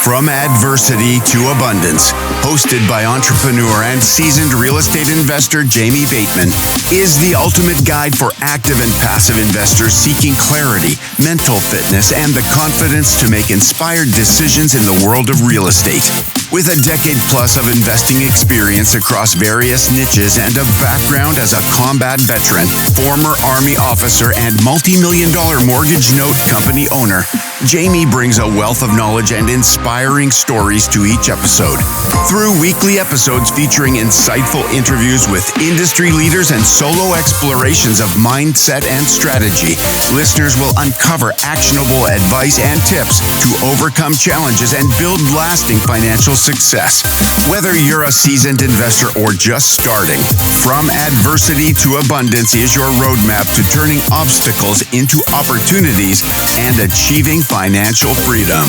From Adversity to Abundance, hosted by entrepreneur and seasoned real estate investor Jamie Bateman, is the ultimate guide for active and passive investors seeking clarity, mental fitness, and the confidence to make inspired decisions in the world of real estate. With a decade plus of investing experience across various niches and a background as a combat veteran, former Army officer, and multi-million-dollar mortgage note company owner, Jamie brings a wealth of knowledge and inspiring stories to each episode. Through weekly episodes featuring insightful interviews with industry leaders and solo explorations of mindset and strategy, listeners will uncover actionable advice and tips to overcome challenges and build lasting financial success. Whether you're a seasoned investor or just starting, From Adversity to Abundance is your roadmap to turning obstacles into opportunities and achieving financial freedom.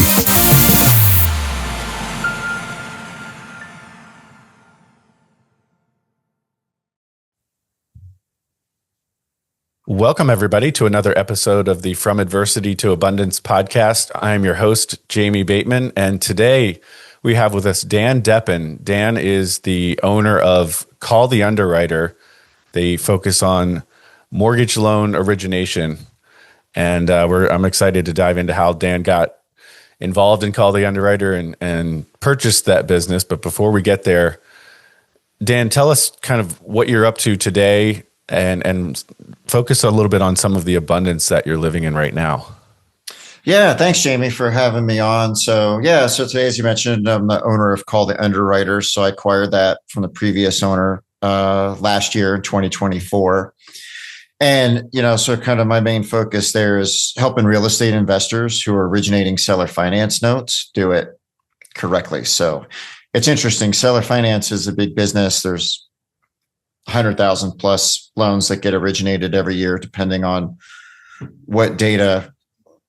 Welcome, everybody, to another episode of the From Adversity to Abundance podcast. I am your host, Jamie Bateman, and today we have with us Dan Deppen. Dan is the owner of Call the Underwriter. They focus on mortgage loan origination, and I'm excited to dive into how Dan got involved in Call the Underwriter and purchased that business. But before we get there, Dan, tell us kind of what you're up to today and focus a little bit on some of the abundance that you're living in right now. Yeah, thanks, Jamie, for having me on. So today, as you mentioned, I'm the owner of Call the Underwriter. So I acquired that from the previous owner last year in 2024. And, so kind of my main focus there is helping real estate investors who are originating seller finance notes do it correctly. So it's interesting. Seller finance is a big business. There's 100,000 plus loans that get originated every year, depending on what data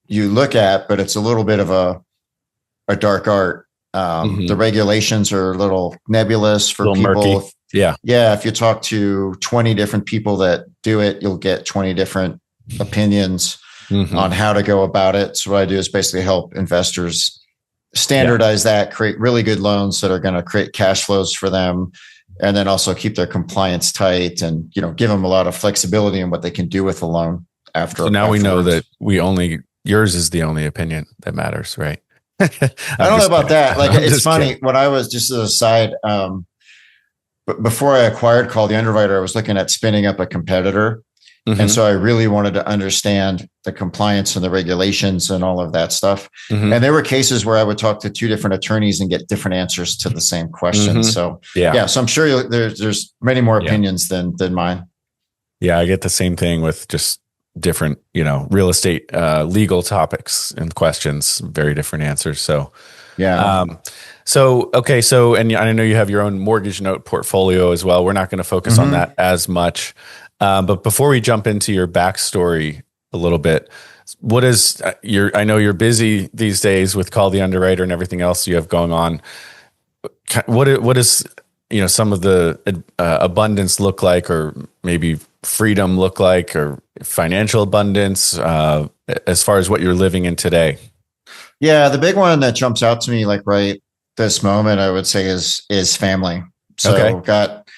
you look at, but it's a little bit of a dark art. The regulations are a little nebulous for people. Murky. Yeah. If you talk to 20 different people that do it, you'll get 20 different opinions on how to go about it. So what I do is basically help investors standardize that, create really good loans that are going to create cash flows for them, and then also keep their compliance tight and, give them a lot of flexibility in what they can do with a loan after. So now we know that yours is the only opinion that matters, right? I don't know about that. Like, it's funny. When I was, just as a side, before I acquired Call the Underwriter, I was looking at spinning up a competitor. And so I really wanted to understand the compliance and the regulations and all of that stuff. And there were cases where I would talk to two different attorneys and get different answers to the same question. So so I'm sure there's many more opinions than mine. Yeah, I get the same thing with just different, real estate legal topics and questions, very different answers. So and I know you have your own mortgage note portfolio as well. We're not going to focus on that as much. But before we jump into your backstory a little bit, what is I know you're busy these days with Call the Underwriter and everything else you have going on. What is, some of the abundance look like, or maybe freedom look like, or financial abundance, as far as what you're living in today? Yeah. The big one that jumps out to me, like right this moment, I would say is family. So got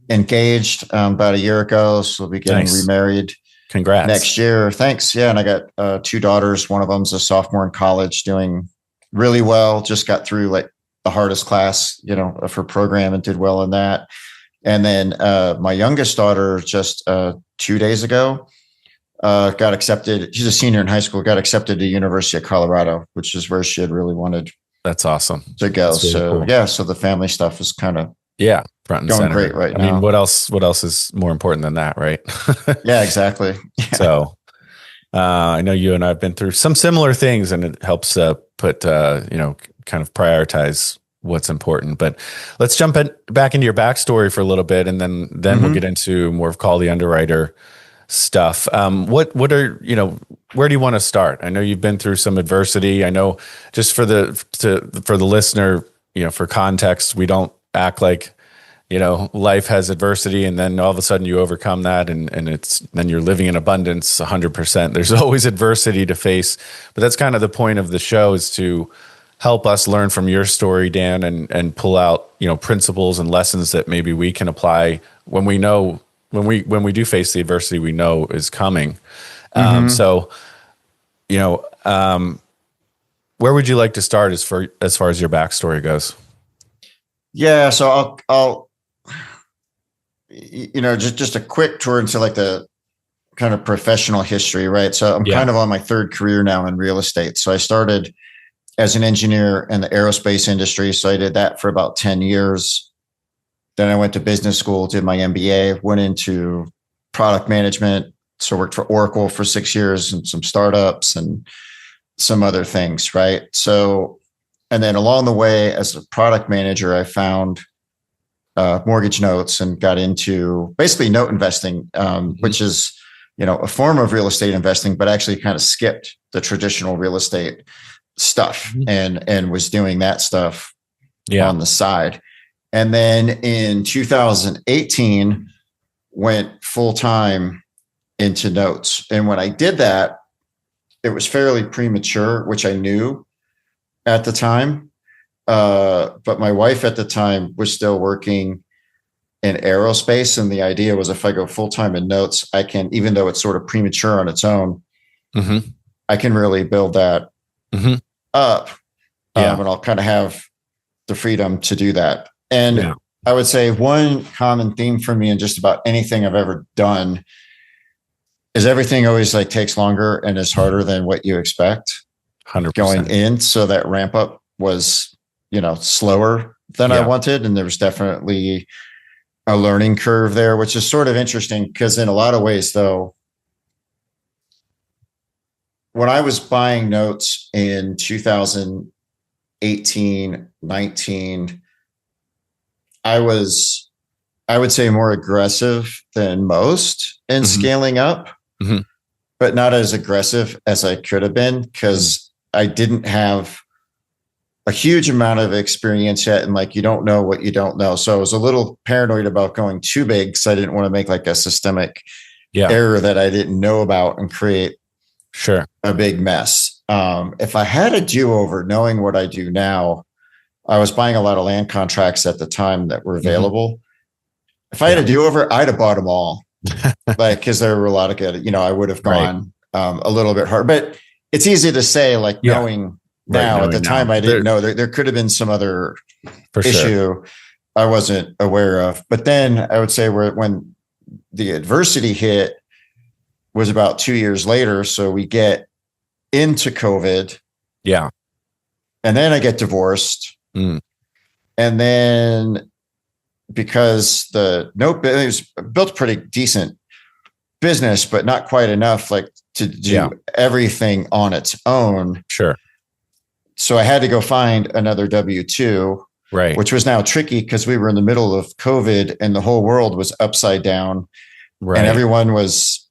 engaged about a year ago. So we'll be getting remarried. Congrats. Next year. Thanks. Yeah. And I got two daughters. One of them's a sophomore in college, doing really well. Just got through like the hardest class, of her program, and did well in that. And then my youngest daughter just 2 days ago got accepted. She's a senior in high school, got accepted to University of Colorado, which is where she had really wanted. That's awesome. To go. Really so cool. So the family stuff is kind of front and going center. Great right now. I mean, what else is more important than that, right? Yeah, exactly. Yeah. So I know you and I have been through some similar things, and it helps put kind of prioritize what's important. But let's jump back into your backstory for a little bit, and then we'll get into more of Call the Underwriter stuff. What are, where do you want to start? I know you've been through some adversity. I know, just for the listener, for context, we don't act like, life has adversity and then all of a sudden you overcome that and then you're living in abundance 100%. There's always adversity to face, but that's kind of the point of the show, is to help us learn from your story, Dan, and pull out, principles and lessons that maybe we can apply when we know, when we do face the adversity we know is coming. So, where would you like to start as far as your backstory goes? Yeah. So I'll just a quick tour into like the kind of professional history, right? So I'm kind of on my third career now in real estate. So I started as an engineer in the aerospace industry. So I did that for about 10 years. Then I went to business school, did my MBA, went into product management. So worked for Oracle for 6 years and some startups and some other things, right? So, and then along the way as a product manager, I found mortgage notes and got into basically note investing, which is, a form of real estate investing, but actually kind of skipped the traditional real estate stuff and was doing that stuff on the side. And then in 2018, went full time into notes. And when I did that, it was fairly premature, which I knew at the time. But my wife at the time was still working in aerospace. And the idea was if I go full time in notes, I can, even though it's sort of premature on its own, I can really build that up. And I'll kind of have the freedom to do that. And I would say one common theme for me in just about anything I've ever done is everything always like takes longer and is harder than what you expect 100% going in. So that ramp up was, slower than I wanted. And there was definitely a learning curve there, which is sort of interesting because in a lot of ways though, when I was buying notes in 2018, 19, I would say more aggressive than most in scaling up, but not as aggressive as I could have been because I didn't have a huge amount of experience yet. And like, you don't know what you don't know. So I was a little paranoid about going too big because I didn't want to make like a systemic error that I didn't know about and create a big mess. If I had a do-over knowing what I do now, I was buying a lot of land contracts at the time that were available. If I had a do-over, I'd have bought them all. Like, cause there were a lot of good, I would have gone a little bit hard, but it's easy to say like knowing now at the time, I didn't know there could have been some other issue I wasn't aware of. But then I would say when the adversity hit was about 2 years later. So we get into COVID. Yeah. And then I get divorced. And then because the note was built a pretty decent business, but not quite enough like to do everything on its own. Sure. So I had to go find another W-2, which was now tricky because we were in the middle of COVID and the whole world was upside down. And everyone was,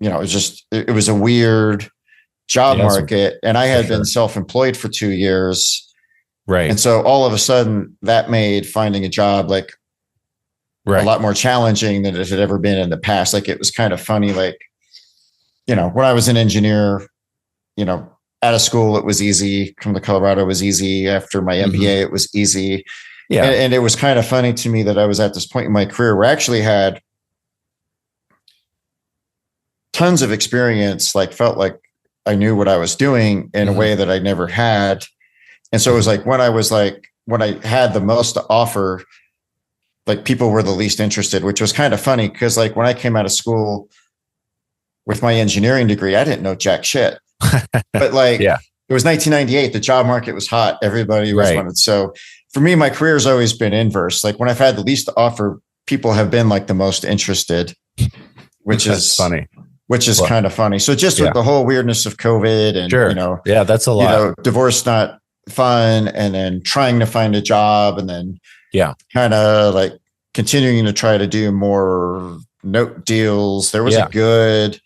it was a weird job market. And I had been self-employed for 2 years. And so all of a sudden that made finding a job like a lot more challenging than it had ever been in the past. Like it was kind of funny. Like, when I was an engineer, out of school, it was easy. Come to Colorado, it was easy. After my MBA, it was easy. And it was kind of funny to me that I was at this point in my career where I actually had tons of experience, like felt like I knew what I was doing in a way that I never had. And so it was like when I had the most to offer, like people were the least interested, which was kind of funny because like when I came out of school with my engineering degree, I didn't know jack shit. But like it was 1998, the job market was hot. Everybody was wanted. So for me, my career has always been inverse. Like when I've had the least to offer, people have been like the most interested, which is funny. Which is kind of funny. So just with the whole weirdness of COVID and that's a lot. Divorce not fun, and then trying to find a job, and then kind of like continuing to try to do more note deals. There was a good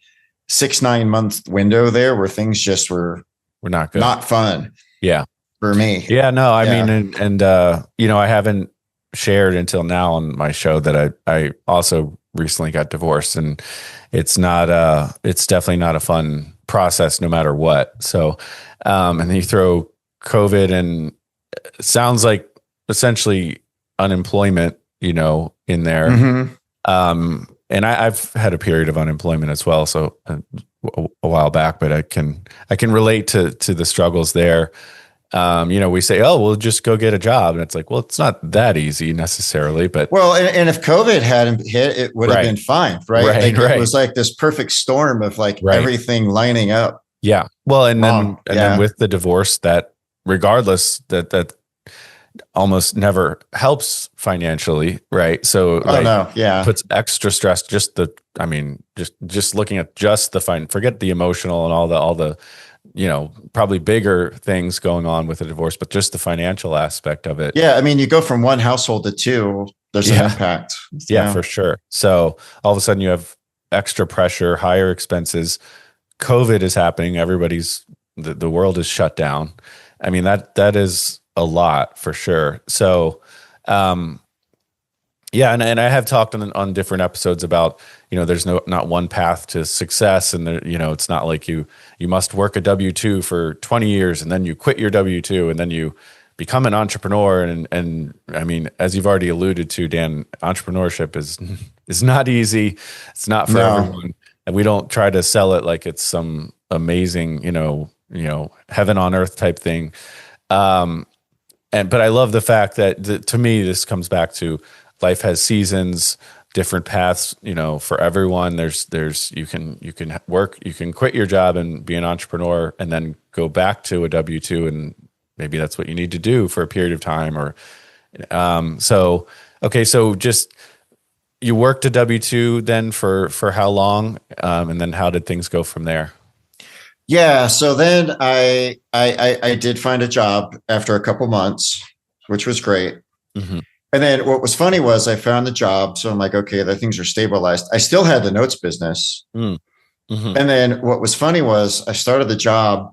6-9 month window there where things just were not good, not fun. For me. I mean, and I haven't shared until now on my show that I also recently got divorced, and it's definitely not a fun process no matter what. So, and then you throw COVID and it sounds like essentially unemployment, in there. Mm-hmm. And I've had a period of unemployment as well. So a while back, but I can relate to the struggles there. We say, oh, we'll just go get a job. And it's like, well, it's not that easy necessarily, but. Well, and if COVID hadn't hit, it would have been fine, right? It was like this perfect storm of everything lining up. Yeah. Well, and then with the divorce, that regardless, that almost never helps financially, right? So puts extra stress. Just looking at just the forget the emotional and all the probably bigger things going on with a divorce, but just the financial aspect of it. Yeah, I mean, you go from one household to two. There's an impact. Yeah, for sure. So all of a sudden, you have extra pressure, higher expenses. COVID is happening. The world is shut down. I mean, that is a lot for sure. So, and I have talked on different episodes about, there's not one path to success, and it's not like you must work a W-2 for 20 years and then you quit your W-2 and then you become an entrepreneur. And I mean, as you've already alluded to, Dan, entrepreneurship is not easy. It's not for everyone, and we don't try to sell it like it's some amazing, heaven on earth type thing. But I love the fact that to me, this comes back to life has seasons, different paths, for everyone. There's you can work, you can quit your job and be an entrepreneur and then go back to a W-2, and maybe that's what you need to do for a period of time. Or, so just, you worked a W-2 then for how long? And then how did things go from there? Yeah. So then I did find a job after a couple months, which was great. Mm-hmm. And then what was funny was I found the job. So I'm like, okay, the things are stabilized. I still had the notes business. Mm-hmm. And then what was funny was I started the job.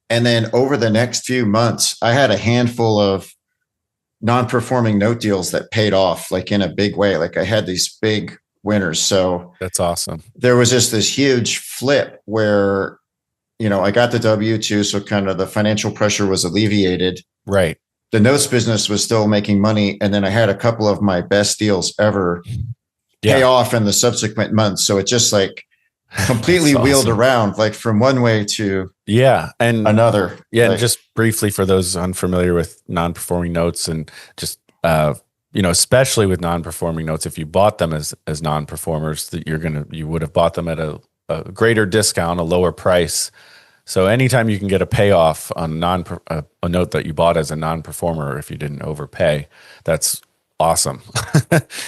And then over the next few months, I had a handful of non-performing note deals that paid off in a big way. I had these big winners. So that's awesome. There was just this huge flip where, I got the W-2. So kind of the financial pressure was alleviated. Right. The notes business was still making money. And then I had a couple of my best deals ever pay off in the subsequent months. So it just completely wheeled around from one way to and another. Yeah. And just briefly for those unfamiliar with non-performing notes, and just, especially with non-performing notes, if you bought them as non-performers, that you would have bought them at a greater discount, a lower price. So anytime you can get a payoff on a note that you bought as a non-performer, if you didn't overpay, that's awesome.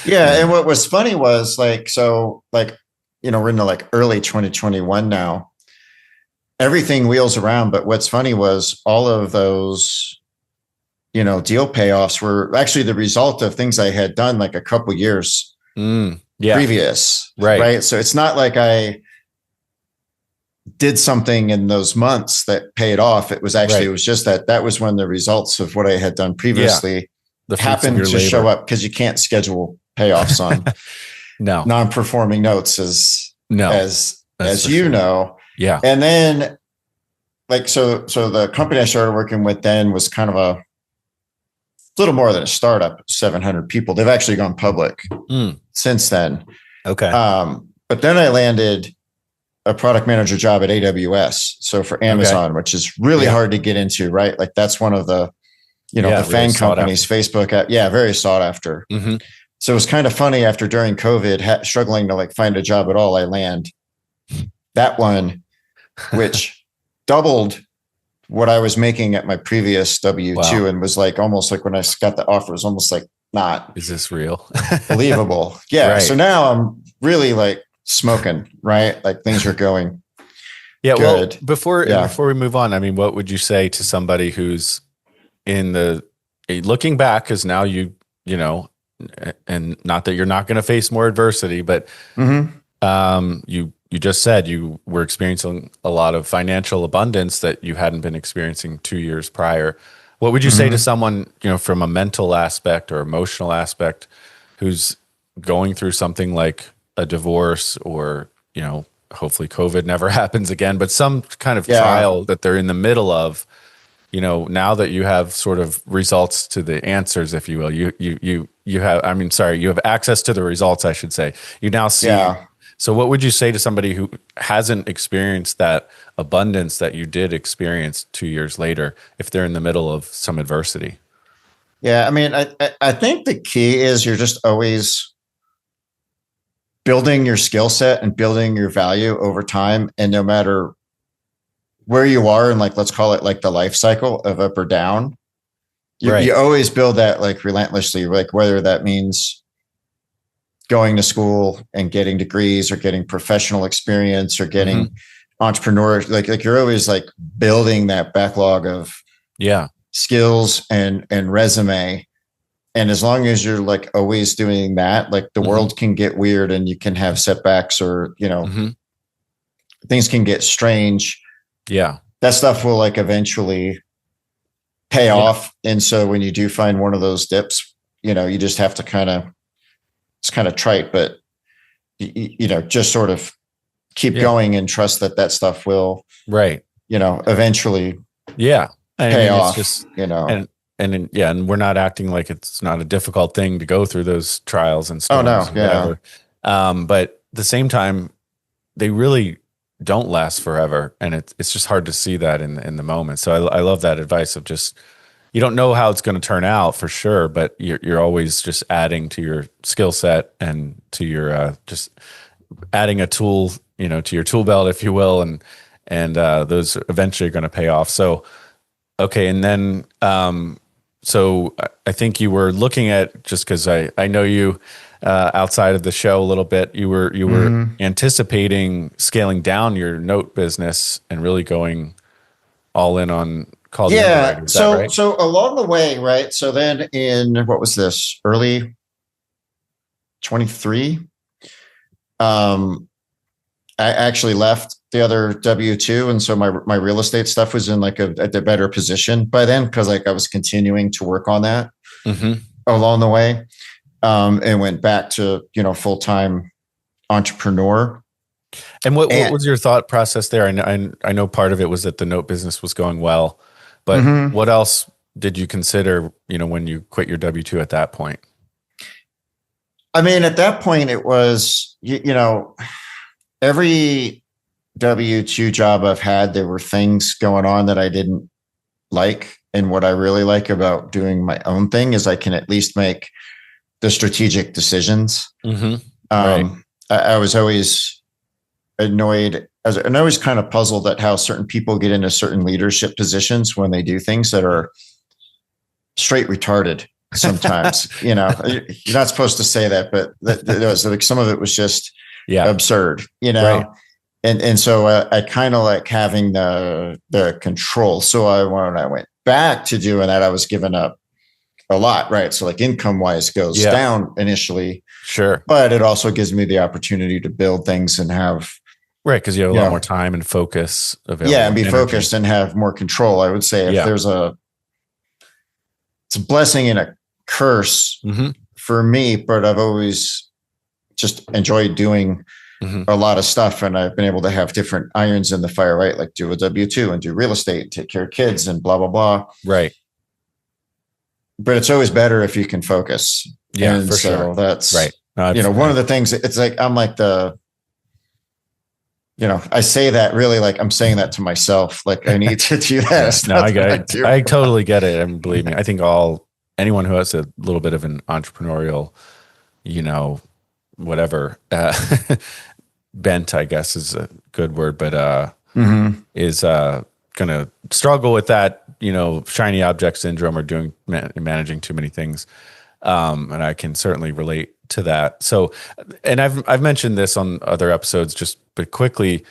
Yeah. And what was funny was we're into early 2021 now. Everything wheels around. But what's funny was all of those, deal payoffs were actually the result of things I had done a couple years previous. Right. So it's not like I did something in those months that paid off. It was actually, it was just that was when the results of what I had done previously happened to show up, because you can't schedule payoffs on non-performing notes as you know. Yeah. And then so the company I started working with then was kind of a little more than a startup, 700 people. They've actually gone public since then. Okay. But then I landed a product manager job at AWS. So for Amazon, which is really hard to get into, right? That's one of the, the FANG companies, Facebook app. Yeah. Very sought after. Mm-hmm. So it was kind of funny during COVID, struggling to find a job at all. I land that one, which doubled what I was making at my previous W-2 and was almost when I got the offer, it was almost not. Is this real? Believable. Yeah. Right. So now I'm really smoking, right? Things are going good. Well, before we move on, I mean, what would you say to somebody who's looking back, because now you and not that you're not going to face more adversity, but you just said you were experiencing a lot of financial abundance that you hadn't been experiencing 2 years prior. What would you say to someone, from a mental aspect or emotional aspect, who's going through something like a divorce, or, hopefully COVID never happens again, but some kind of trial that they're in the middle of, now that you have sort of results to the answers, if you will, you have, you have access to the results, I should say. You now see. Yeah. So what would you say to somebody who hasn't experienced that abundance that you did experience 2 years later, if they're in the middle of some adversity? Yeah. I mean, I think the key is you're just always building your skill set and building your value over time. And no matter where you are in, like, let's call it like the life cycle of up or down, you always build that like relentlessly, like whether that means going to school and getting degrees or getting professional experience or getting entrepreneur, like you're always like building that backlog of skills and resume. And as long as you're like always doing that, like the world can get weird and you can have setbacks or, things can get strange. Yeah. That stuff will like eventually pay off. And so when you do find one of those dips, you just have to it's kind of trite, but just sort of keep going and trust that stuff will, eventually pay off, it's just, and we're not acting like it's not a difficult thing to go through those trials and storms. Oh no. Yeah. But at the same time, they really don't last forever. And it's just hard to see that in the moment. So I love that advice of just, you don't know how it's going to turn out for sure, but you're always just adding to your skill set and to your just adding a tool, to your tool belt, if you will, and those eventually are going to pay off. So, okay, and then so I think you were looking at, just because I know you outside of the show a little bit, you were anticipating scaling down your note business and really going all in on Call the Underwriter. Is that right? So along the way, right? So then in, what was this, early 23, I actually left the other W-2. And so my real estate stuff was in like a better position by then, because like I was continuing to work on that along the way, and went back to, full-time entrepreneur. And what was your thought process there? I know part of it was that the note business was going well, but what else did you consider, when you quit your W-2 at that point? I mean, at that point it was, every W-2 job I've had, there were things going on that I didn't like. And what I really like about doing my own thing is I can at least make the strategic decisions. I was always annoyed and always kind of puzzled at how certain people get into certain leadership positions when they do things that are straight retarded sometimes. You're not supposed to say that, but that was like, some of it was just absurd, Right. And so I kind of like having the control. So when I went back to doing that, I was giving up a lot, right? So like income wise goes down initially, sure, but it also gives me the opportunity to build things and have, right, because you have a lot more time and focus available. Yeah, and be focused and have more control. I would say if there's it's a blessing and a curse for me, but I've always just enjoyed doing a lot of stuff, and I've been able to have different irons in the fire, right? Like do a W-2 and do real estate, and take care of kids and blah, blah, blah. Right. But it's always better if you can focus. Yeah, and for sure. That's right. No, one of the things, it's like, I'm like I say that really like I'm saying that to myself. Like I need to do that. No, I totally get it. And believe me, I think anyone who has a little bit of an entrepreneurial, whatever, bent, I guess is a good word, but is going to struggle with that, shiny object syndrome or managing too many things. And I can certainly relate to that. So, and I've mentioned this on other episodes, but quickly,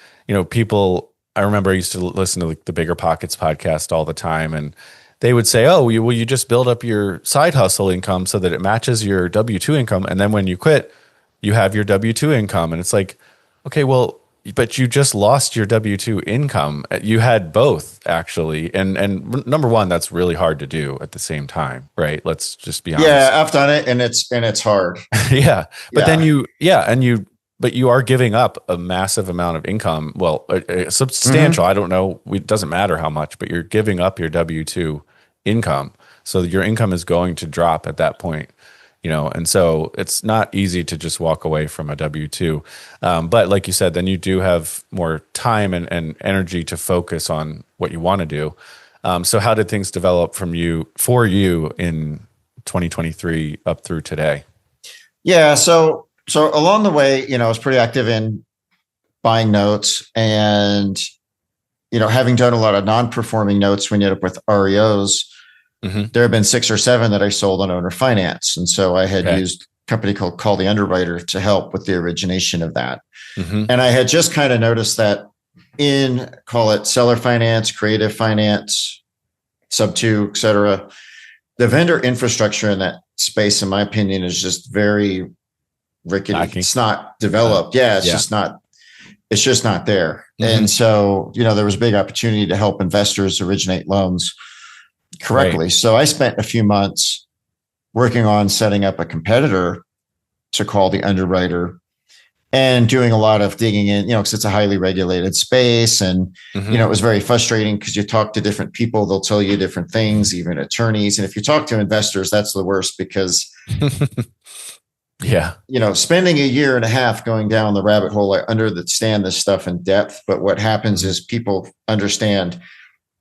people, I remember I used to listen to the Bigger Pockets podcast all the time, and they would say, "Oh, you just build up your side hustle income so that it matches your W-2 income, and then when you quit, you have your W-2 income." And it's like, okay, well, but you just lost your W-2 income. You had both, actually. And number one, that's really hard to do at the same time, right? Let's just be honest. Yeah, I've done it, and it's hard. Yeah. But then you but you are giving up a massive amount of income. Well, a substantial, I don't know, it doesn't matter how much, but you're giving up your W-2 income. So your income is going to drop at that point, and so it's not easy to just walk away from a W-2. But like you said, then you do have more time and energy to focus on what you want to do. So how did things develop for you in 2023 up through today? Yeah. So along the way, I was pretty active in buying notes and, having done a lot of non-performing notes when you end up with REOs, there have been 6 or 7 that I sold on owner finance. And so I had used a company called Call the Underwriter to help with the origination of that. And I had just kind of noticed that in, call it seller finance, creative finance, sub 2, et cetera, the vendor infrastructure in that space, in my opinion, is just very rickety. Lacking. It's not developed. It's just not there. And so, there was a big opportunity to help investors originate loans correctly. Right. So I spent a few months working on setting up a competitor to Call the Underwriter and doing a lot of digging in, because it's a highly regulated space. And, it was very frustrating because you talk to different people, they'll tell you different things, even attorneys. And if you talk to investors, that's the worst because, spending a year and a half going down the rabbit hole, I understand this stuff in depth. But what happens is people understand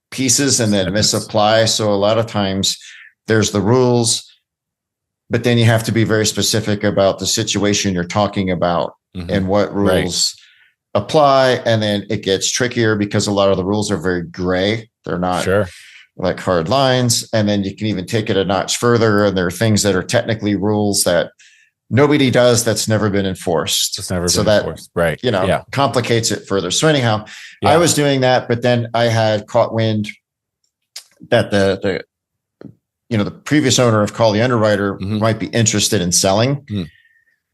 pieces and then misapply. So a lot of times there's the rules, but then you have to be very specific about the situation you're talking about and what rules apply. And then it gets trickier because a lot of the rules are very gray. They're not like hard lines. And then you can even take it a notch further. And there are things that are technically rules that nobody does that's never been enforced. It's never been enforced. Right. Complicates it further. So anyhow, I was doing that, but then I had caught wind that the previous owner of Call the Underwriter might be interested in selling.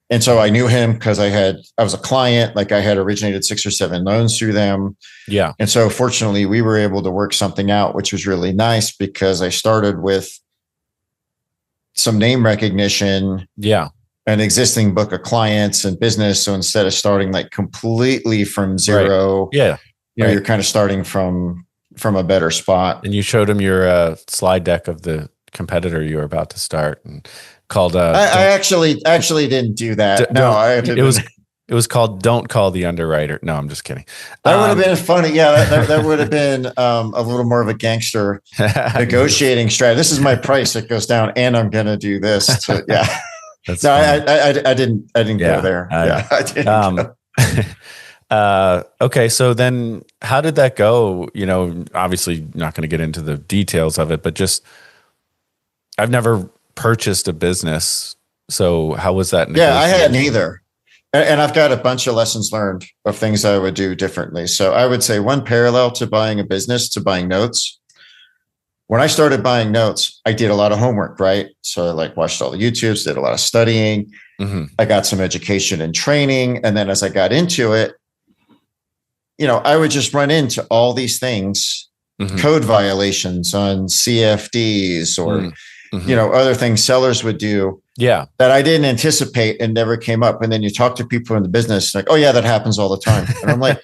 And so I knew him because I was a client, like I had originated 6 or 7 loans through them. Yeah. And so fortunately we were able to work something out, which was really nice because I started with some name recognition. Yeah. An existing book of clients and business. So instead of starting like completely from zero, you're kind of starting from a better spot. And you showed him your slide deck of the competitor you were about to start and called. I actually didn't do that. It was called "Don't Call the Underwriter." No, I'm just kidding. That would have been funny. Yeah, that would have been a little more of a gangster negotiating strategy. This is my price. It goes down, and I'm going to do this. I didn't go there. I didn't. Okay. So then how did that go? Obviously not going to get into the details of it, but just, I've never purchased a business. So how was that? Yeah, I hadn't either. And I've got a bunch of lessons learned of things I would do differently. So I would say one parallel to buying a business to buying notes. When I started buying notes, I did a lot of homework, right? So I watched all the YouTubes, did a lot of studying. I got some education and training. And then as I got into it, I would just run into all these things, code violations on CFDs or, other things sellers would do that I didn't anticipate and never came up. And then you talk to people in the business like, oh yeah, that happens all the time. And I'm like,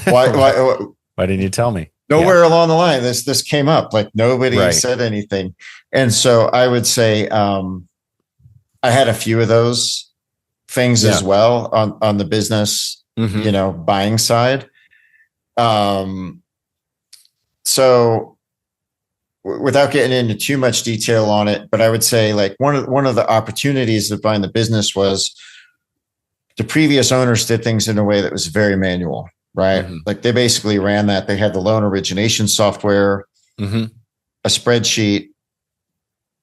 why didn't you tell me? Nowhere along the line, this came up. Like nobody said anything. And so I would say I had a few of those things as well on the business, buying side. So without getting into too much detail on it, but I would say one of the opportunities of buying the business was the previous owners did things in a way that was very manual. Right. Like they basically ran that. They had the loan origination software, a spreadsheet,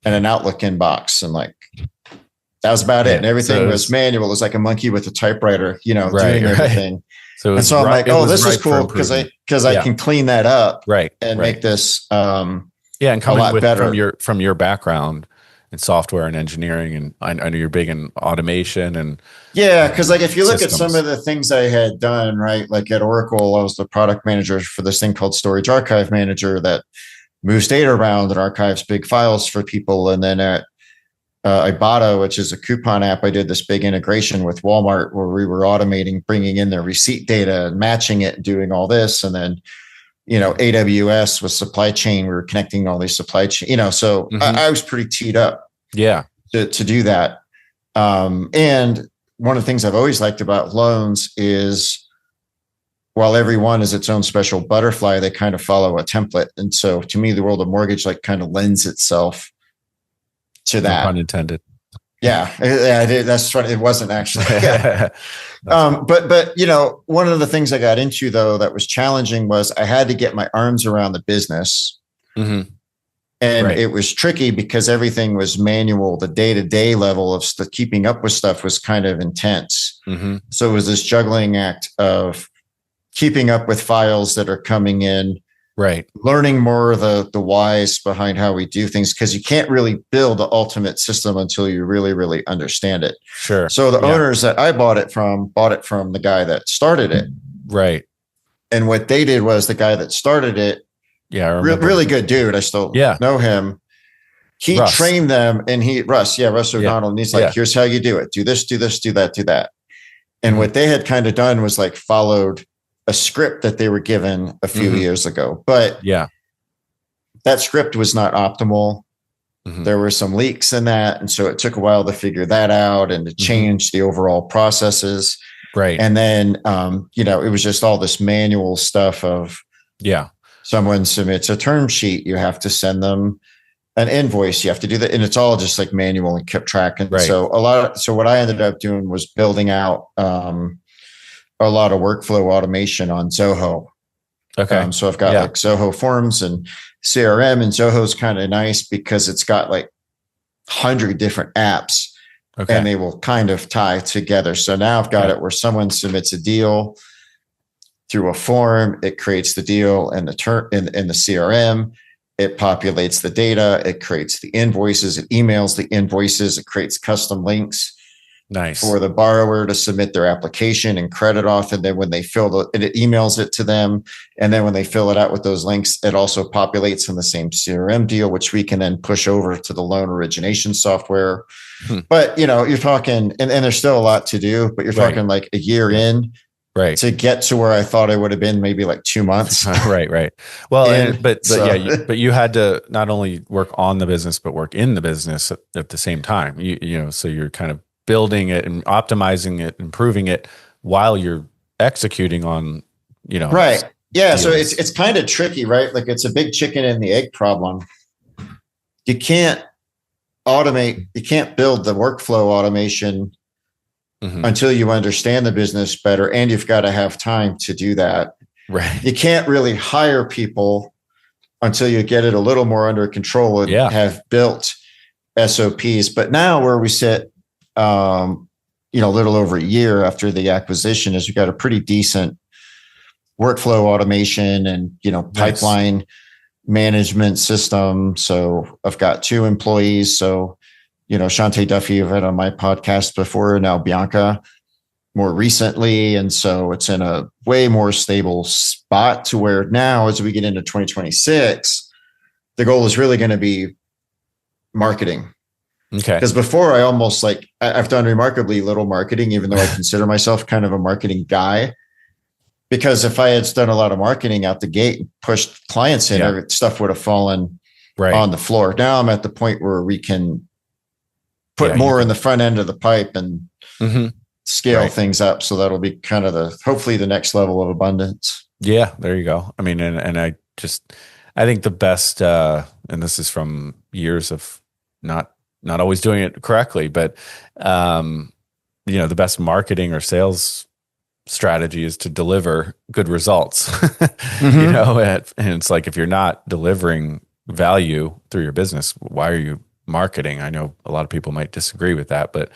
and an Outlook inbox. And that was about it. And everything was manual. It was like a monkey with a typewriter, doing everything. So I'm like, oh, this is cool because I can clean that up and make this and coming with better from your background in software and engineering, and I know you're big in automation and because if you look at some of the things I had done, right, like at Oracle, I was the product manager for this thing called Storage Archive Manager that moves data around and archives big files for people. And then at Ibotta, which is a coupon app. I did this big integration with Walmart where we were automating, bringing in their receipt data and matching it and doing all this. And then, AWS with supply chain, we were connecting all these supply chain, so I was pretty teed up to do that. And one of the things I've always liked about loans is while every one is its own special butterfly, they kind of follow a template. And so to me, the world of mortgage kind of lends itself to that. No pun intended. Yeah, that's funny. It wasn't actually. Yeah. But one of the things I got into though that was challenging was I had to get my arms around the business, and it was tricky because everything was manual. The day-to-day level of keeping up with stuff was kind of intense. So it was this juggling act of keeping up with files that are coming in. Right. Learning more of the whys behind how we do things, because you can't really build the ultimate system until you really, really understand it. Sure. So the owners that I bought it from the guy that started it. Right. And what they did was the guy that started it. Yeah. Really good dude. I still know him. He trained them and Russ O'Donnell. And he's like, here's how you do it. Do this, do this, do that, do that. And what they had kind of done was followed a script that they were given a few years ago, but that script was not optimal. There were some leaks in that. And so it took a while to figure that out and to change the overall processes. Right. And then, it was just all this manual stuff of, someone submits a term sheet. You have to send them an invoice. You have to do that. And it's all just manual and kept track. And so what I ended up doing was building out, a lot of workflow automation on Zoho. Okay. So I've got Zoho Forms and CRM, and Zoho's kind of nice because it's got 100 different apps and they will kind of tie together. So now I've got it where someone submits a deal through a form, it creates the deal and in the CRM, it populates the data, it creates the invoices, it emails the invoices, it creates custom links. Nice. For the borrower to submit their application and credit off. And then when they it emails it to them. And then when they fill it out with those links, it also populates in the same CRM deal, which we can then push over to the loan origination software. But, you're talking, and there's still a lot to do, but you're talking a year in. Right. To get to where I thought I would have been maybe 2 months. Right. Well, but you had to not only work on the business, but work in the business at the same time. So you're kind of building it and optimizing it, improving it while you're executing on, Right. Yeah. Deals. So it's kind of tricky, right? It's a big chicken and the egg problem. You can't automate, you can't build the workflow automation until you understand the business better. And you've got to have time to do that. Right. You can't really hire people until you get it a little more under control and have built SOPs. But now where we sit, a little over a year after the acquisition, is we've got a pretty decent workflow automation and, pipeline management system. So I've got 2 employees. So, Shante Duffy, you've had on my podcast before, now Bianca more recently. And so it's in a way more stable spot to where now, as we get into 2026, the goal is really going to be marketing. Okay. Because before I almost I've done remarkably little marketing, even though I consider myself kind of a marketing guy. Because if I had done a lot of marketing out the gate and pushed clients in, stuff would have fallen on the floor. Now I'm at the point where we can put more in the front end of the pipe and scale things up. So that'll be kind of hopefully the next level of abundance. Yeah, there you go. I mean, and I think the best, and this is from years of not always doing it correctly, but the best marketing or sales strategy is to deliver good results. And it's if you're not delivering value through your business, why are you marketing? I know a lot of people might disagree with that, but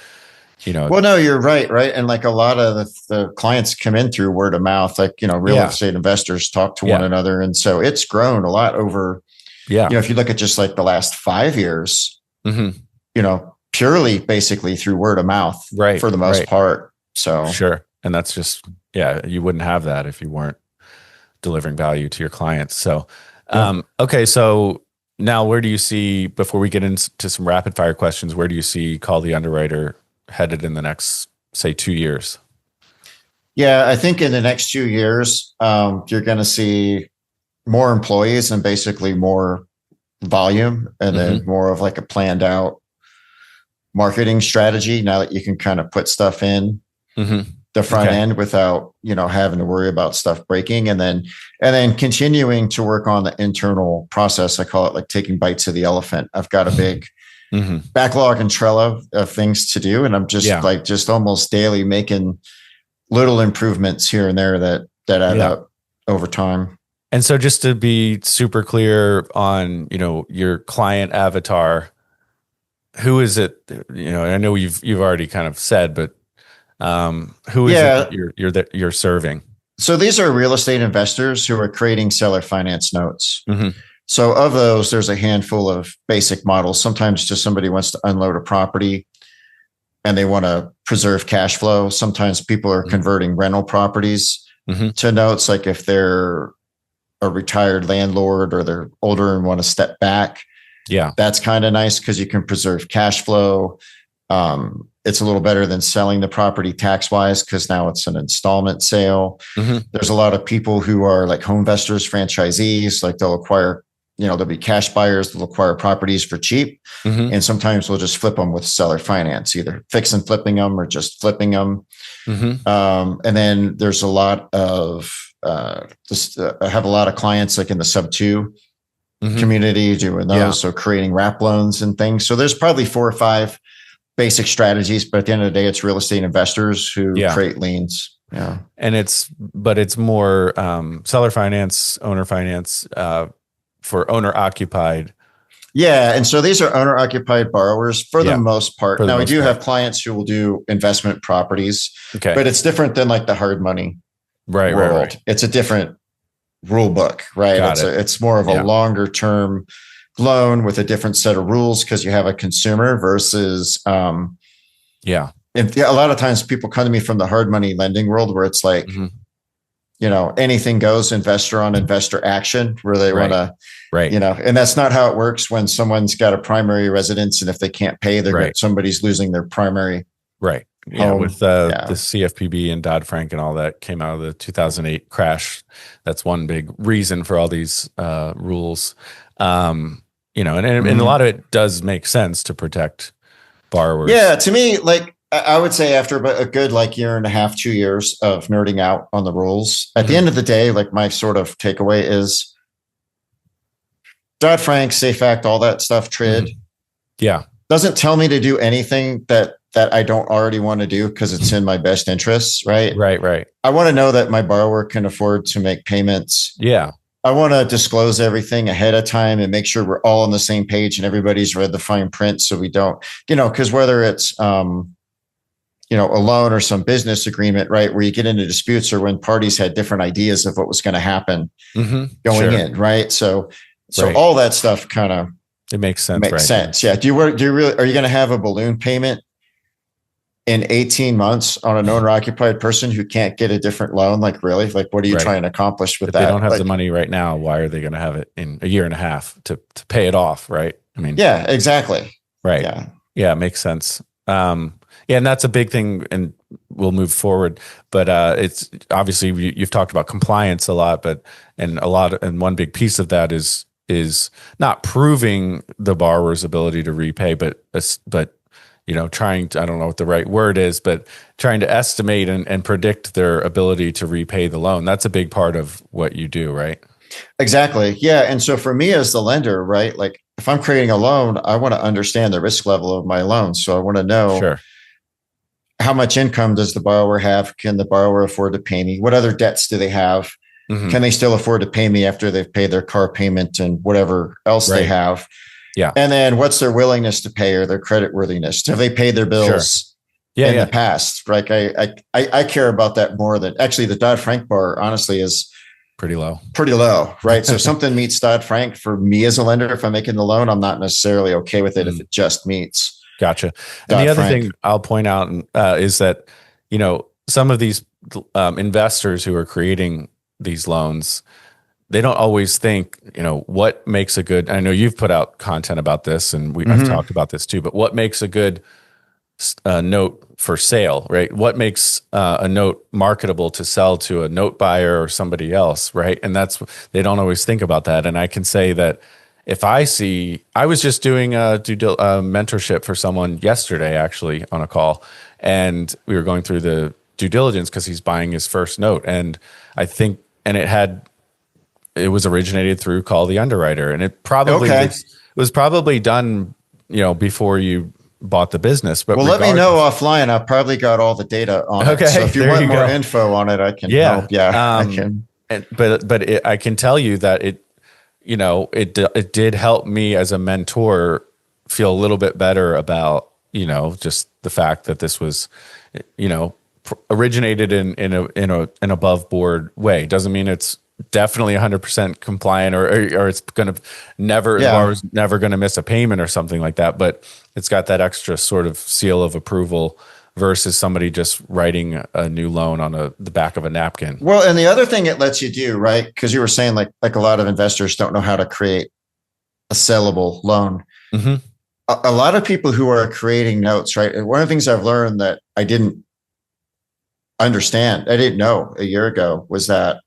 well, no, you're right. And a lot of the clients come in through word of mouth, real estate investors talk to one another. And so it's grown a lot over, if you look at just the last 5 years, purely basically through word of mouth, for the most part. So sure. And that's just, you wouldn't have that if you weren't delivering value to your clients. So, okay. So Now, where do you see, before we get into some rapid fire questions, where do you see Call the Underwriter headed in the next, say, 2 years? Yeah, I think in the next 2 years, you're going to see more employees and basically more volume, and then more of like a planned out marketing strategy. Now that you can kind of put stuff in the front end without, having to worry about stuff breaking, and then continuing to work on the internal process. I call it like taking bites of the elephant. I've got a big backlog in Trello of things to do, and I'm just almost daily making little improvements here and there that add up over time. And so just to be super clear on, your client avatar, who is it? I know you've already kind of said, but who is it that you're serving? So these are real estate investors who are creating seller finance notes. So of those, there's a handful of basic models. Sometimes just somebody wants to unload a property and they want to preserve cash flow. Sometimes people are converting rental properties to notes, like if they're a retired landlord or they're older and want to step back. Yeah, that's kind of nice because you can preserve cash flow. It's a little better than selling the property tax wise because now it's an installment sale. There's a lot of people who are like home investors, franchisees, like they'll acquire, there'll be cash buyers, they'll acquire properties for cheap. And sometimes we'll just flip them with seller finance, either fix and flipping them or just flipping them. And then there's a lot of, I have a lot of clients like in the sub 2 community doing those. So creating wrap loans and things. So there's probably 4 or 5 basic strategies, but at the end of the day, it's real estate investors who create liens. Yeah. And it's more seller finance, owner finance, for owner occupied. Yeah. And so these are owner occupied borrowers for the most part. Now we do have clients who will do investment properties, but it's different than like the hard money world. Right. It's a different rule book, right? It's more of a longer term loan with a different set of rules because you have a consumer versus, and a lot of times people come to me from the hard money lending world where it's like, anything goes, investor on investor action, where they want to, and that's not how it works when someone's got a primary residence. And if they can't pay, somebody's losing their primary. Right. Yeah. With the CFPB and Dodd-Frank and all that came out of the 2008 crash. That's one big reason for all these rules. And a lot of it does make sense to protect borrowers. Yeah. To me, like, I would say after a good year and a half, 2 years of nerding out on the rules, at the end of the day, like my sort of takeaway is Dodd-Frank, Safe Act, all that stuff, TRID. Doesn't tell me to do anything that I don't already want to do because it's in my best interests, right? Right. I want to know that my borrower can afford to make payments. Yeah. I want to disclose everything ahead of time and make sure we're all on the same page and everybody's read the fine print so we don't, because whether it's, a loan or some business agreement, right, where you get into disputes or when parties had different ideas of what was going to happen going in, right? So all that stuff kind of it makes sense. Yeah. Do you really, are you going to have a balloon payment in 18 months on an owner occupied person who can't get a different loan? Like, really? Like, what are you trying to accomplish with that? They don't have the money right now. Why are they going to have it in a year and a half to pay it off? Right. I mean, yeah, exactly. Right. Yeah. It makes sense. And that's a big thing, and we'll move forward. But it's obviously you've talked about compliance a lot, and one big piece of that is not proving the borrower's ability to repay, but trying to, I don't know what the right word is, but trying to estimate and predict their ability to repay the loan. That's a big part of what you do, right? Exactly. Yeah. And so for me as the lender, right, like if I'm creating a loan, I want to understand the risk level of my loan. So I want to know how much income does the borrower have? Can the borrower afford to pay me? What other debts do they have? Can they still afford to pay me after they've paid their car payment and whatever else they have? Yeah. And then what's their willingness to pay or their credit worthiness? Have they paid their bills in the past? Like I care about that more than actually the Dodd-Frank bar, honestly, is pretty low, right? So if something meets Dodd-Frank for me as a lender, if I'm making the loan, I'm not necessarily okay with it if it just meets. Gotcha. And the other thing I'll point out is that, some of these investors who are creating these loans, they don't always think, what makes a good, I know you've put out content about this and I've talked about this too, but what makes a good note for sale, right? What makes a note marketable to sell to a note buyer or somebody else, right? And they don't always think about that. And I can say that if I was just doing a mentorship for someone yesterday, actually, on a call, and we were going through the due diligence because he's buying his first note. And I think, and it was originated through Call the Underwriter, and it probably was probably done, before you bought the business. But let me know offline. I've probably got all the data on it. So if you want more info on it, I can help. Yeah, I can. But I can tell you that it did help me as a mentor feel a little bit better about, just the fact that this was, originated in an above board way. Doesn't mean it's definitely 100% compliant or it's going to never going to miss a payment or something like that. But it's got that extra sort of seal of approval versus somebody just writing a new loan on the back of a napkin. Well, and the other thing it lets you do, right? Because you were saying like a lot of investors don't know how to create a sellable loan. Mm-hmm. A lot of people who are creating notes, right? And one of the things I've learned that I didn't understand, I didn't know a year ago, was that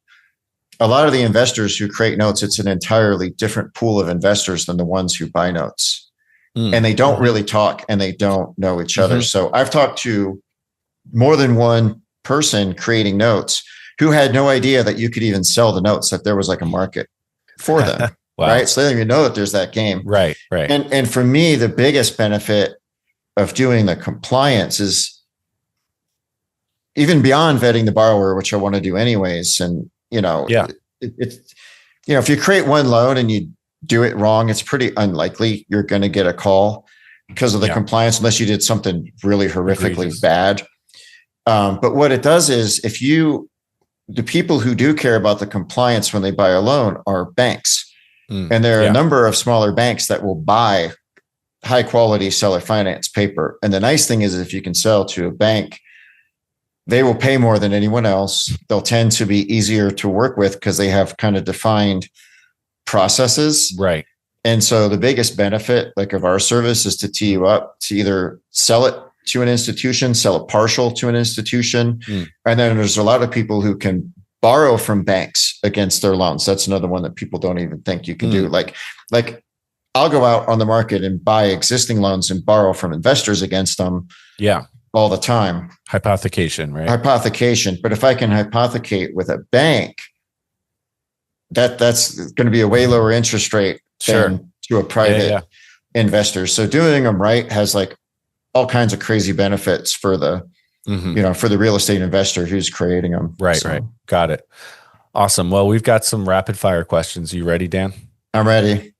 a lot of the investors who create notes, it's an entirely different pool of investors than the ones who buy notes. And they don't really talk and they don't know each other. So I've talked to more than one person creating notes who had no idea that you could even sell the notes, that there was like a market for them. Wow. Right. So they don't even know that there's that game. Right. And for me, the biggest benefit of doing the compliance is even beyond vetting the borrower, which I want to do anyways. And, it's, if you create one loan and you do it wrong, it's pretty unlikely you're going to get a call because of the compliance, unless you did something really horrifically bad. But what it does is the people who do care about the compliance when they buy a loan are banks. And there are a number of smaller banks that will buy high quality seller finance paper. And the nice thing is if you can sell to a bank, they will pay more than anyone else. They'll tend to be easier to work with because they have kind of defined processes. Right. And so the biggest benefit of our service is to tee you up to either sell it to an institution, sell it partial to an institution. And then there's a lot of people who can borrow from banks against their loans. That's another one that people don't even think you can do. Like I'll go out on the market and buy existing loans and borrow from investors against them. Yeah. All the time. Hypothecation, right? Hypothecation. But if I can hypothecate with a bank, that's going to be a way lower interest rate than to a private investor. So doing them right has all kinds of crazy benefits for the, for the real estate investor who's creating them. Right. Right. Got it. Awesome. Well, we've got some rapid fire questions. You ready, Dan? I'm ready.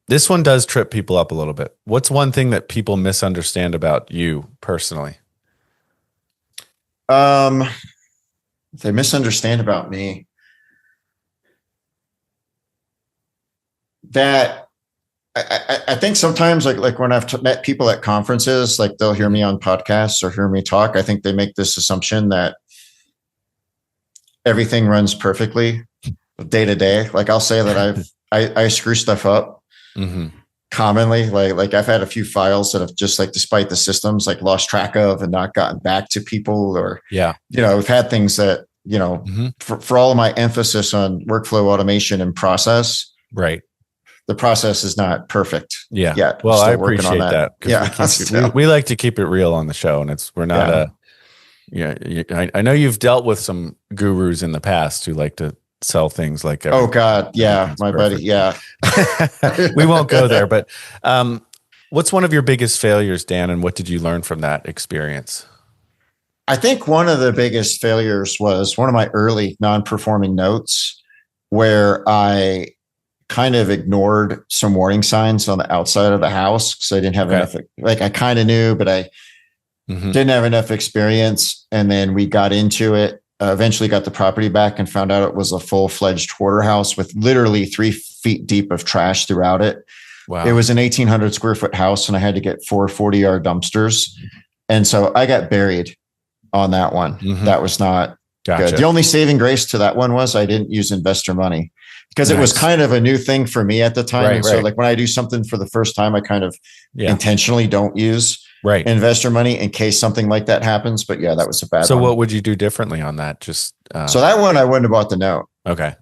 This one does trip people up a little bit. What's one thing that people misunderstand about you personally? They misunderstand about me that I think sometimes like when I've met people at conferences, they'll hear me on podcasts or hear me talk. I think they make this assumption that everything runs perfectly day to day. I'll say that I screw stuff up. Commonly, like I've had a few files that have just despite the systems, lost track of and not gotten back to people, or we've had things that for all of my emphasis on workflow automation and process, right? The process is not perfect yet. Well, I appreciate that. We like to keep it real on the show, and we're not I know you've dealt with some gurus in the past who like to sell things like oh god, my buddy, we won't go there, but what's one of your biggest failures, Dan, and what did you learn from that experience? I think one of the biggest failures was one of my early non-performing notes where I kind of ignored some warning signs on the outside of the house because I didn't have enough, I kind of knew, but I didn't have enough experience. And then we got into it. Eventually got the property back and found out it was a full-fledged hoarder house with literally 3 feet deep of trash throughout it. Wow. It was an 1,800 square foot house and I had to get 4 40-yard dumpsters. And so I got buried on that one. That was not Gotcha. Good. The only saving grace to that one was I didn't use investor money because it was kind of a new thing for me at the time. Right, and so like when I do something for the first time, I kind of intentionally don't use investor money in case something like that happens. But yeah, that was a bad one. So what would you do differently on that? Just so that one, I wouldn't have bought the note. Okay.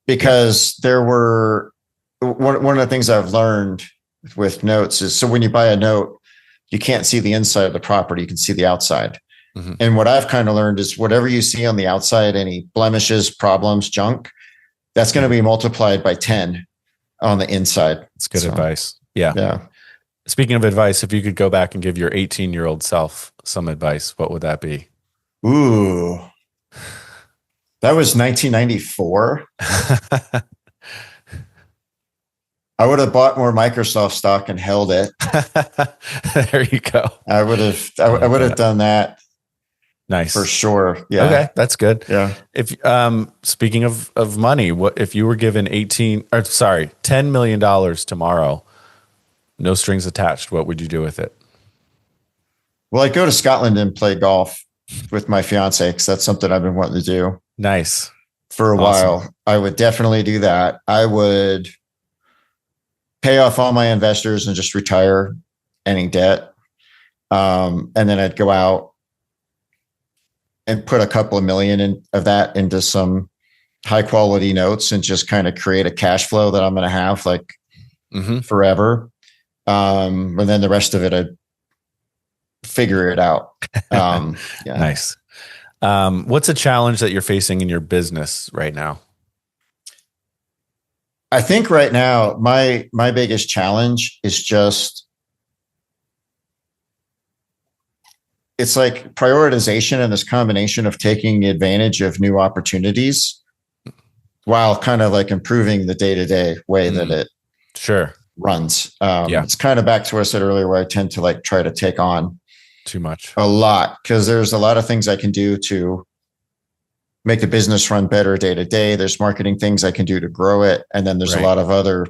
Because there were one of the things I've learned with notes is, so when you buy a note, you can't see the inside of the property. You can see the outside. Mm-hmm. And what I've kind of learned is whatever you see on the outside, any blemishes, problems, junk, that's going to be multiplied by 10 on the inside. It's good advice. Yeah. Speaking of advice, if you could go back and give your 18-year-old self some advice, what would that be? Ooh, that was 1994. I would have bought more Microsoft stock and held it. There you go. I would have done that. Nice. For sure. Yeah. Okay. That's good. Yeah. If, speaking of money, what if you were given $10 million tomorrow, no strings attached, what would you do with it? Well, I'd go to Scotland and play golf with my fiance, because that's something I've been wanting to do. Nice. For a while. I would definitely do that. I would pay off all my investors and just retire any debt. And then I'd go out and put a couple of million of that into some high quality notes and just kind of create a cash flow that I'm going to have forever. And then the rest of it, I'd figure it out. Nice. What's a challenge that you're facing in your business right now? I think right now, my biggest challenge is just, it's like prioritization and this combination of taking advantage of new opportunities while kind of like improving the day-to-day way that it runs. It's kind of back to what I said earlier, where I tend to like try to take on too much, a lot, because there's a lot of things I can do to make the business run better day to day. There's marketing things I can do to grow it. And then there's a lot of other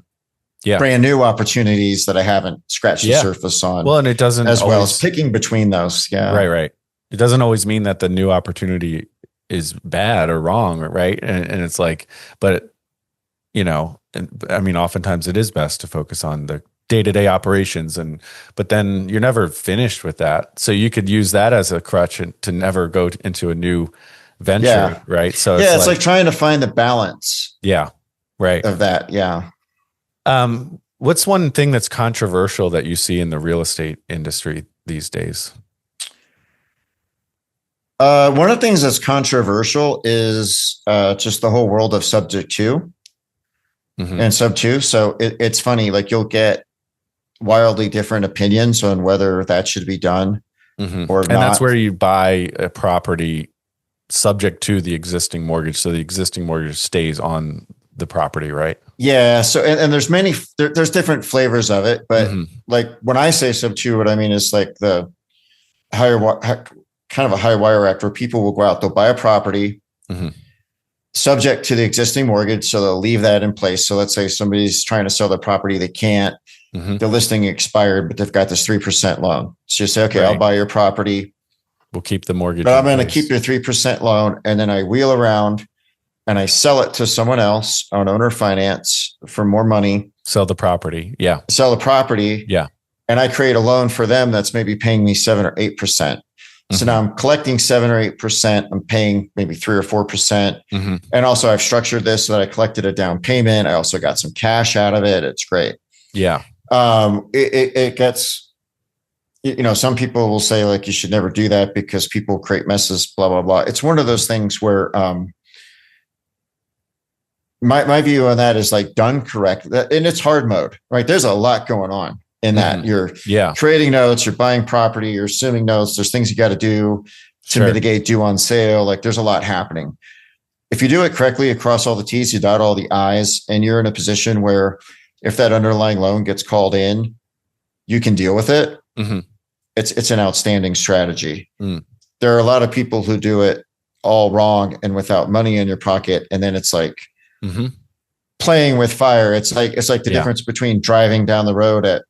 brand new opportunities that I haven't scratched the surface on. Well, and it doesn't well as picking between those. Yeah. Right. It doesn't always mean that the new opportunity is bad or wrong. Right. And it's like, but I mean, oftentimes it is best to focus on the day-to-day operations, but then you're never finished with that. So you could use that as a crutch to never go into a new venture. Right. So it's like trying to find the balance. Right. Of that. Yeah. What's one thing that's controversial that you see in the real estate industry these days? One of the things that's controversial is just the whole world of subject to and sub two. So it's funny, like you'll get wildly different opinions on whether that should be done or not. And that's where you buy a property subject to the existing mortgage. So the existing mortgage stays on the property, right? Yeah. So, and there's there's different flavors of it, but like when I say sub two, what I mean is like the kind of a high wire act where people will go out, they'll buy a property subject to the existing mortgage. So they'll leave that in place. So let's say somebody's trying to sell their property. They can't, the listing expired, but they've got this 3% loan. So you say, okay, I'll buy your property. We'll keep the mortgage. But I'm going to keep your 3% loan. And then I wheel around and I sell it to someone else on owner finance for more money. Sell the property. Yeah. Sell the property. Yeah. And I create a loan for them that's maybe paying me 7 or 8%. So now I'm collecting 7 or 8%. I'm paying maybe 3 or 4%. And also I've structured this so that I collected a down payment. I also got some cash out of it. It's great. Yeah. It gets, some people will say like, you should never do that because people create messes, blah, blah, blah. It's one of those things where, my view on that is like done correct. And it's hard mode, right? There's a lot going on in that. You're creating notes, you're buying property, you're assuming notes. There's things you got to do to mitigate due on sale. Like there's a lot happening. If you do it correctly across all the T's, you dot all the I's, and you're in a position where if that underlying loan gets called in, you can deal with it. It's an outstanding strategy. There are a lot of people who do it all wrong and without money in your pocket. And then it's like playing with fire. It's like the difference between driving down the road at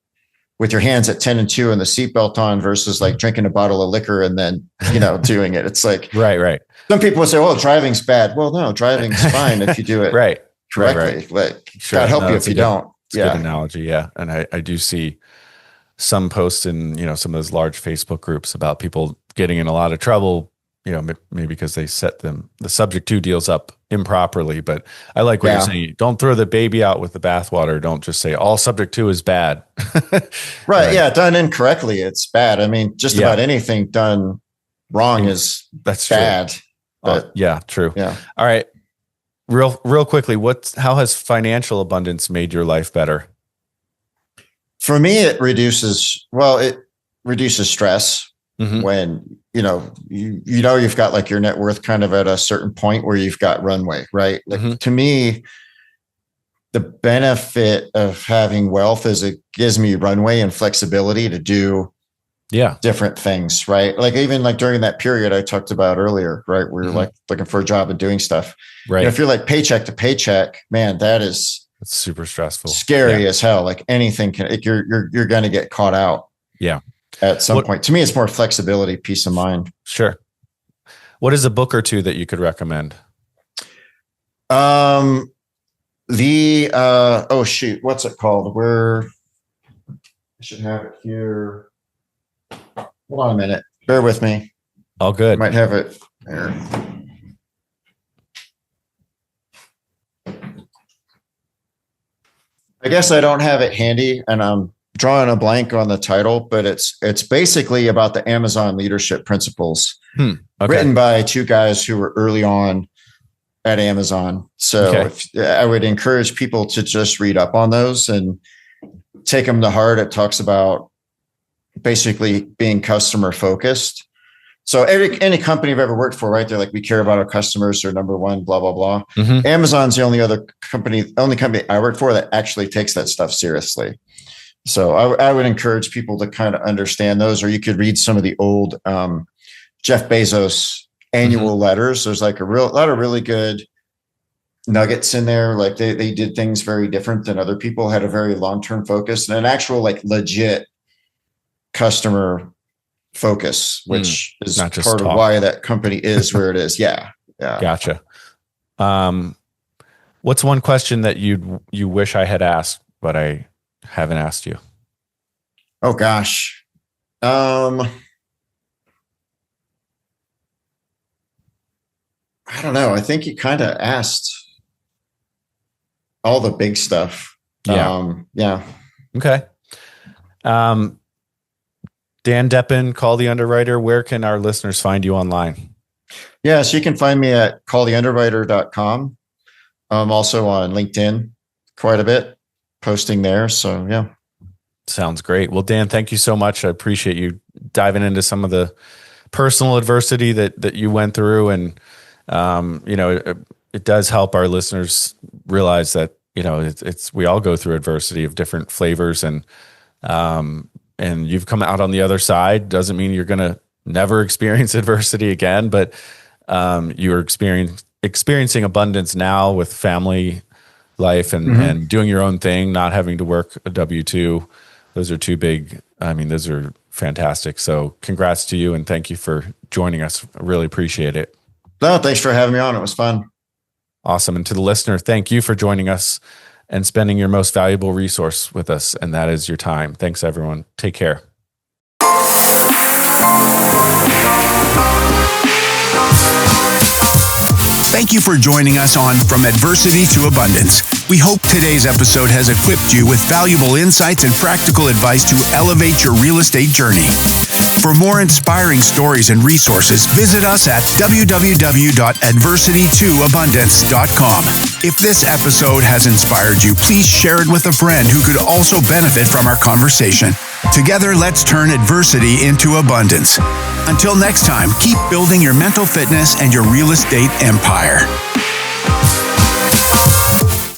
with your hands at 10 and 2 and the seatbelt on versus like drinking a bottle of liquor and then, doing it. It's like, right. Some people would say, well, driving's bad. Well, no, driving's fine if you do it correctly. Like, Sure. God help you if you don't. It's a good analogy. Yeah. And I do see some posts in, some of those large Facebook groups about people getting in a lot of trouble, maybe because they set the subject to deals up improperly. But I like what you're saying. Don't throw the baby out with the bathwater. Don't just say all subject to is bad. Right. Yeah. Done incorrectly, it's bad. I mean, just about anything done wrong is bad. True. But true. Yeah. All right. Real quickly, how has financial abundance made your life better? For me, it reduces stress when, you've got like your net worth kind of at a certain point where you've got runway, right? Like to me, the benefit of having wealth is it gives me runway and flexibility to do different things, right? Like even like during that period I talked about earlier, right? Where you're like looking for a job and doing stuff. Right. If you're like paycheck to paycheck, man, it's super stressful, scary as hell. Like anything you're going to get caught out. Yeah. At some point. To me, it's more flexibility, peace of mind. Sure. What is a book or two that you could recommend? What's it called? I should have it here. Hold on a minute. Bear with me. All good. Might have it there. I guess I don't have it handy and I'm drawing a blank on the title, but it's basically about the Amazon leadership principles written by two guys who were early on at Amazon. So I would encourage people to just read up on those and take them to heart. It talks about basically being customer focused. So any company I've ever worked for, right? They're like, we care about our customers. They're number one, blah, blah, blah. Amazon's the only company I work for that actually takes that stuff seriously. So I would encourage people to kind of understand those, or you could read some of the old Jeff Bezos annual letters. There's like a lot of really good nuggets in there. Like they did things very different than other people, had a very long-term focus and an actual like legit customer focus, which is not just part of why that company is where it is. Yeah. Gotcha. What's one question that you wish I had asked, but I haven't asked you? Oh gosh. I don't know. I think you kind of asked all the big stuff. Yeah. Okay. Dan Deppen, Call the Underwriter. Where can our listeners find you online? Yeah, so you can find me at calltheunderwriter.com. I'm also on LinkedIn quite a bit, posting there. So yeah. Sounds great. Well, Dan, thank you so much. I appreciate you diving into some of the personal adversity that you went through. And, it does help our listeners realize that, we all go through adversity of different flavors and you've come out on the other side. Doesn't mean you're going to never experience adversity again, but you're experiencing abundance now with family life and doing your own thing, not having to work a W-2. Those are two big, those are fantastic. So congrats to you and thank you for joining us. I really appreciate it. No, thanks for having me on. It was fun. Awesome. And to the listener, thank you for joining us and spending your most valuable resource with us, and that is your time. Thanks, everyone. Take care. Thank you for joining us on From Adversity to Abundance. We hope today's episode has equipped you with valuable insights and practical advice to elevate your real estate journey. For more inspiring stories and resources, visit us at www.adversitytoabundance.com. If this episode has inspired you, please share it with a friend who could also benefit from our conversation. Together, let's turn adversity into abundance. Until next time, keep building your mental fitness and your real estate empire.